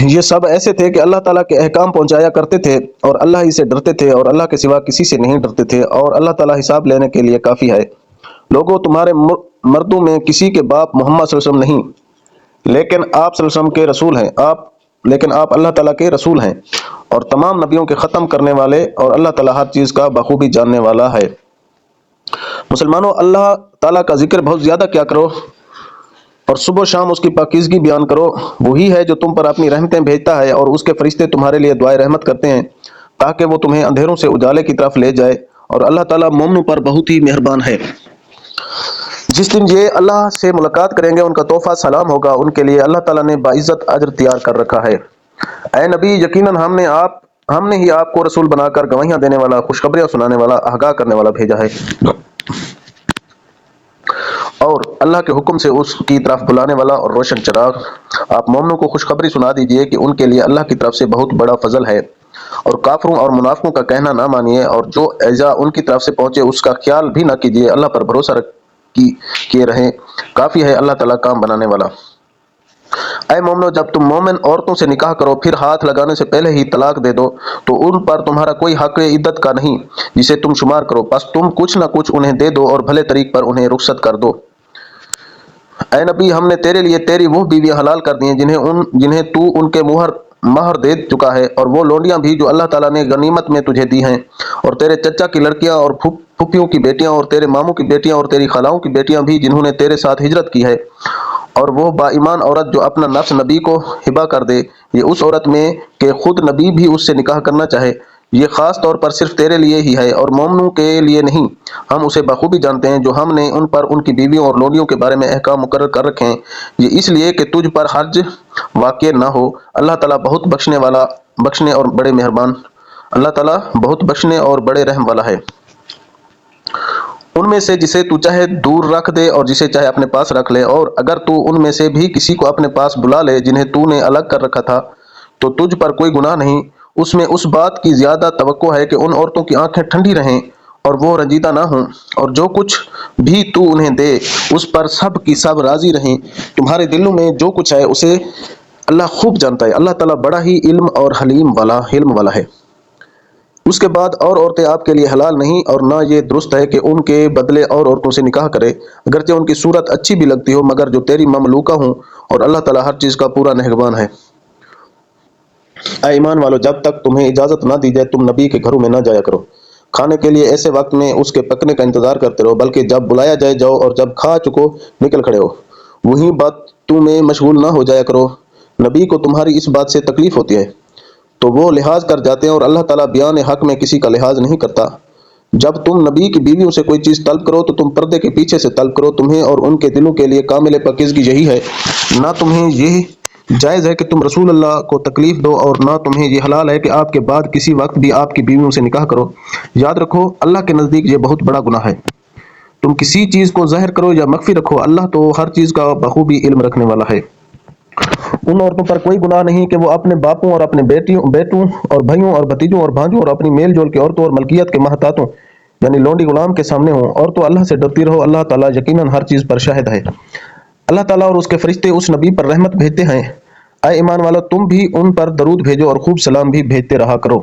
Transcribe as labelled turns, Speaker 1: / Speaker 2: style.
Speaker 1: یہ سب ایسے تھے کہ اللہ تعالیٰ کے احکام پہنچایا کرتے تھے اور اللہ ہی سے ڈرتے تھے اور اللہ کے سوا کسی سے نہیں ڈرتے تھے، اور اللہ تعالیٰ حساب لینے کے لیے کافی ہے۔ لوگوں، تمہارے مردوں میں کسی کے باپ محمد صلی اللہ علیہ وسلم نہیں، لیکن آپ صلی اللہ علیہ وسلم کے رسول ہیں، لیکن آپ اللہ تعالیٰ کے رسول ہیں اور تمام نبیوں کے ختم کرنے والے، اور اللہ تعالیٰ ہر چیز کا بخوبی جاننے والا ہے۔ مسلمانوں، اللہ تعالیٰ کا ذکر بہت زیادہ کیا کرو اور صبح و شام اس کی پاکیزگی بیان کرو۔ وہی ہے جو تم پر اپنی رحمتیں بھیجتا ہے، اور اس کے فرشتے تمہارے لیے دعائے رحمت کرتے ہیں تاکہ وہ تمہیں اندھیروں سے اجالے کی طرف لے جائے، اور اللہ تعالیٰ مومنوں پر بہت ہی مہربان ہے۔ جس دن یہ اللہ سے ملاقات کریں گے ان کا تحفہ سلام ہوگا، ان کے لیے اللہ تعالیٰ نے باعزت اجر تیار کر رکھا ہے۔ اے نبی، یقیناً ہم نے ہی آپ کو رسول بنا کر گواہیاں دینے والا، خوشخبریاں سنانے والا، آگاہ کرنے والا بھیجا ہے، اور اللہ کے حکم سے اس کی طرف بلانے والا اور روشن چراغ۔ آپ مومنوں کو خوشخبری سنا دیجئے کہ ان کے لیے اللہ کی طرف سے بہت بڑا فضل ہے، اور کافروں اور منافقوں کا کہنا نہ مانیے، اور جو ایذا ان کی طرف سے پہنچے اس کا خیال بھی نہ کیجیے۔ اللہ پر بھروسہ کیے رہیں، کافی ہے اللہ تعالیٰ کام بنانے والا۔ اے مومنو، جب تم مومن عورتوں سے نکاح کرو پھر ہاتھ لگانے سے پہلے ہی طلاق دے دو تو ان پر تمہارا کوئی حق عدت کا نہیں جسے تم شمار کرو، پس تم کچھ نہ کچھ انہیں دے دو اور بھلے طریق پر انہیں رخصت کر دو۔ اے نبی، ہم نے تیرے لیے تیری وہ بیویاں حلال کر دی ہیں جنہیں تو ان کے مہر دے چکا ہے، اور وہ لونڈیاں بھی جو اللہ تعالیٰ نے غنیمت میں تجھے دی ہیں، اور تیرے چچا کی لڑکیاں اور پھپھیوں کی بیٹیاں، اور تیرے ماموں کی بیٹیاں، اور تیری خالاؤں کی بیٹیاں بھی جنہوں نے تیرے ساتھ ہجرت کی ہے، اور وہ با ایمان عورت جو اپنا نفس نبی کو ہبہ کر دے، یہ اس عورت میں کہ خود نبی بھی اس سے نکاح کرنا چاہے، یہ خاص طور پر صرف تیرے لیے ہی ہے اور مومنوں کے لیے نہیں۔ ہم اسے بخوبی جانتے ہیں جو ہم نے ان پر ان کی بیویوں اور لونڈیوں کے بارے میں احکام مقرر کر رکھے ہیں، یہ اس لیے کہ تجھ پر حرج واقع نہ ہو۔ اللہ تعالیٰ بہت بخشنے اور بڑے مہربان، اللہ تعالیٰ بہت بخشنے اور بڑے رحم والا ہے۔ ان میں سے جسے تو چاہے دور رکھ دے اور جسے چاہے اپنے پاس رکھ لے، اور اگر تو ان میں سے بھی کسی کو اپنے پاس بلا لے جنہیں تو نے الگ کر رکھا تھا تو تجھ پر کوئی گناہ نہیں۔ اس میں اس بات کی زیادہ توقع ہے کہ ان عورتوں کی آنکھیں ٹھنڈی رہیں اور وہ رنجیدہ نہ ہوں، اور جو کچھ بھی تو انہیں دے اس پر سب کی سب راضی رہیں۔ تمہارے دلوں میں جو کچھ ہے اسے اللہ خوب جانتا ہے، اللہ تعالیٰ بڑا ہی علم اور حلم والا ہے۔ اس کے بعد اور عورتیں آپ کے لیے حلال نہیں، اور نہ یہ درست ہے کہ ان کے بدلے اور عورتوں سے نکاح کرے، اگرچہ ان کی صورت اچھی بھی لگتی ہو، مگر جو تیری مملوکہ ہوں، اور اللہ تعالیٰ ہر چیز کا پورا نگہبان ہے۔ اے ایمان والو، جب تک تمہیں اجازت نہ دی جائے تم نبی کے گھروں میں نہ جایا کرو۔ کھانے کے لیے ایسے وقت میں اس کے پکنے کا انتظار کرتے رہو، بلکہ جب بلایا جائے جاؤ، اور جب کھا چکو نکل کھڑے ہو۔ وہیں باتوں میں مشغول نہ ہو جایا کرو۔ نبی کو تمہاری اس بات سے تکلیف ہوتی ہے تو وہ لحاظ کر جاتے ہیں، اور اللہ تعالیٰ بیان حق میں کسی کا لحاظ نہیں کرتا۔ جب تم نبی کی بیویوں سے کوئی چیز طلب کرو تو تم پردے کے پیچھے سے طلب کرو، تمہیں اور ان کے دلوں کے لیے کامل پاکیزگی یہی ہے۔ نہ تمہیں یہ جائز ہے کہ تم رسول اللہ کو تکلیف دو، اور نہ تمہیں یہ حلال ہے کہ آپ کے بعد کسی وقت بھی آپ کی بیویوں سے نکاح کرو۔ یاد رکھو، اللہ کے نزدیک یہ بہت بڑا گناہ ہے۔ تم کسی چیز کو ظاہر کرو یا مخفی رکھو، اللہ تو ہر چیز کا بخوبی علم رکھنے والا ہے۔ ان عورتوں پر کوئی گناہ نہیں کہ وہ اپنے باپوں اور اپنے بیٹوں اور بھائیوں اور بھتیجوں اور بھانجوں اور اپنی میل جول کی عورتوں اور ملکیت کے محتاطوں یعنی لونڈی غلام کے سامنے ہوں، اور تو اللہ سے ڈرتی رہو، اللہ تعالیٰ یقیناً ہر چیز پر شاہد ہے۔ اللہ تعالیٰ اور اس کے فرشتے اس نبی پر رحمت بھیجتے ہیں۔ اے ایمان والو، تم بھی ان پر درود بھیجو اور خوب سلام بھی بھیجتے رہا کرو۔